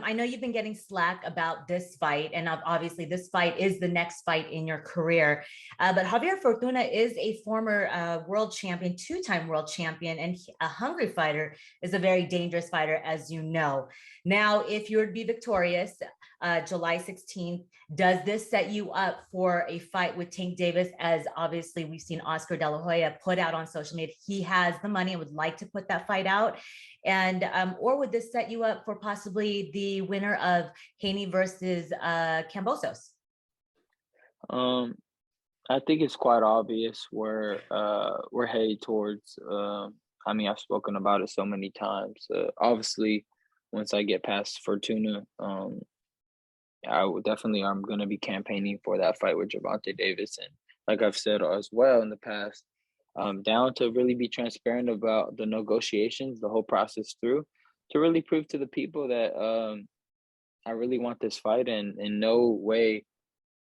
I know you've been getting slack about this fight, and obviously this fight is the next fight in your career. But Javier Fortuna is a former world champion, two-time world champion, and a hungry fighter, is a very dangerous fighter, as you know. Now, if you were to be victorious, July 16th, does this set you up for a fight with Tank Davis? As obviously we've seen Oscar De La Hoya put out on social media, he has the money and would like to put that fight out. And or would this set you up for possibly the winner of Haney versus Kambosos? I think it's quite obvious where we're headed towards. I mean, I've spoken about it so many times. Obviously, once I get past Fortuna, I would definitely I'm going to be campaigning for that fight with Gervonta Davis, and like I've said as well in the past, I'm down to really be transparent about the negotiations, the whole process through, to really prove to the people that I really want this fight, and in no way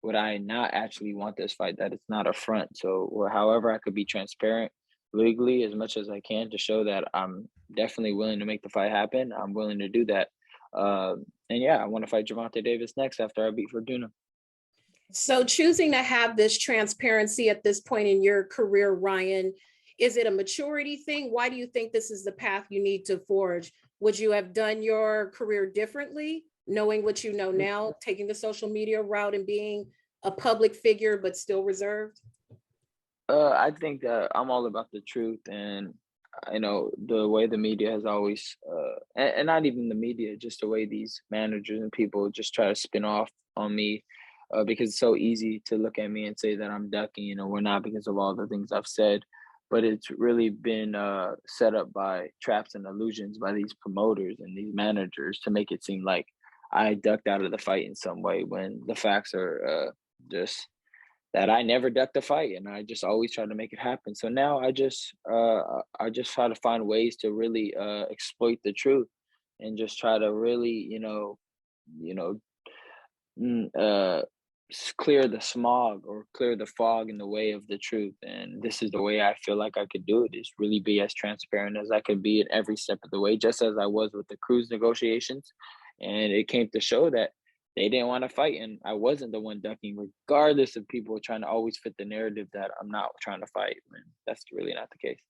would I not actually want this fight, that it's not a front. So, or however I could be transparent legally as much as I can to show that I'm definitely willing to make the fight happen, I'm willing to do that. And yeah, I want to fight Gervonta Davis next after I beat Fortuna. So choosing to have this transparency at this point in your career, Ryan, is it a maturity thing? Why do you think this is the path you need to forge? Would you have done your career differently, knowing what you know now, taking the social media route and being a public figure, but still reserved? I think that I'm all about the truth, and the way the media has always, and not even the media, just the way these managers and people just try to spin off on me, because it's so easy to look at me and say that I'm ducking, we're not, because of all the things I've said. But it's really been set up by traps and illusions by these promoters and these managers to make it seem like I ducked out of the fight in some way, when the facts are just that I never ducked the fight, and I just always try to make it happen. So now I just try to find ways to really exploit the truth, and just try to really clear the smog or clear the fog in the way of the truth. And this is the way I feel like I could do it, is really be as transparent as I could be at every step of the way, just as I was with the Cruz negotiations. And it came to show that they didn't want to fight, and I wasn't the one ducking, regardless of people trying to always fit the narrative that I'm not trying to fight, when that's really not the case.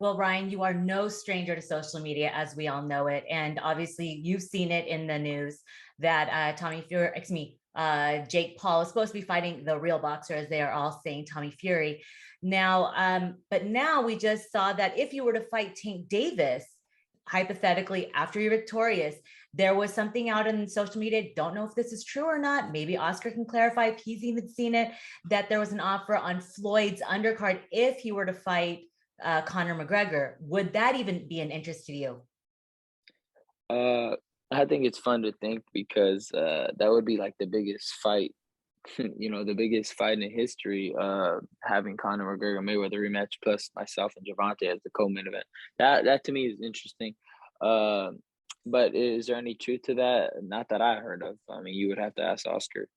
Well, Ryan, you are no stranger to social media, as we all know it. And obviously you've seen it in the news that Jake Paul is supposed to be fighting the real boxer, as they are all saying, Tommy Fury. Now, but now we just saw that if you were to fight Tank Davis, hypothetically, after you're victorious, there was something out in social media, don't know if this is true or not, maybe Oscar can clarify if he's even seen it, that there was an offer on Floyd's undercard if he were to fight Conor McGregor. Would that even be an interest to you? I think it's fun to think, because that would be like the biggest fight, the biggest fight in history, having Conor McGregor Mayweather rematch plus myself and Gervonta as the co-main event. That to me is interesting. But is there any truth to that? Not that I heard of. I mean, you would have to ask Oscar.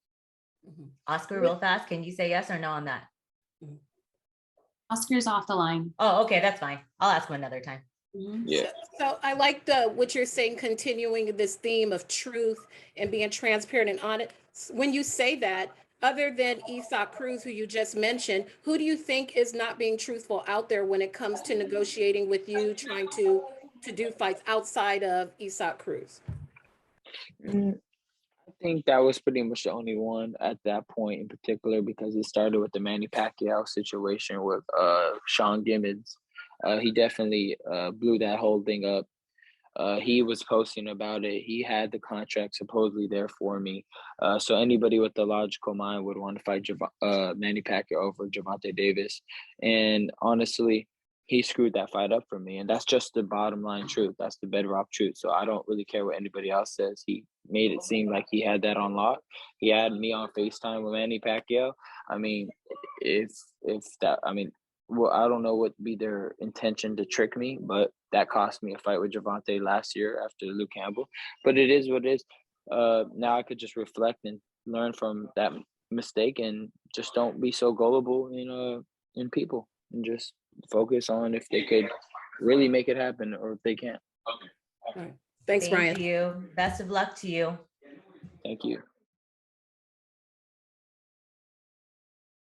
Oscar, real fast, can you say yes or no on that? Oscar's off the line. Oh, okay, that's fine. I'll ask him another time. Yeah. So I like what you're saying, continuing this theme of truth and being transparent and honest. When you say that, other than Isaac Cruz, who you just mentioned, who do you think is not being truthful out there when it comes to negotiating with you, trying to do fights outside of Isaac Cruz? I think that was pretty much the only one at that point in particular, because it started with the Manny Pacquiao situation with Sean Gibbons. He definitely blew that whole thing up. He was posting about it. He had the contract supposedly there for me. So anybody with a logical mind would want to fight Manny Pacquiao over Gervonta Davis. And honestly, he screwed that fight up for me. And that's just the bottom line truth. That's the bedrock truth. So I don't really care what anybody else says. He made it seem like he had that on lock. He had me on FaceTime with Manny Pacquiao. I mean, well, I don't know what would be their intention to trick me, but that cost me a fight with Gervonta last year after Luke Campbell. But it is what it is. Now I could just reflect and learn from that mistake, and just don't be so gullible in people, and just focus on if they could really make it happen or if they can't. All right. Thanks, Thank Ryan. you. Best of luck to you. Thank you.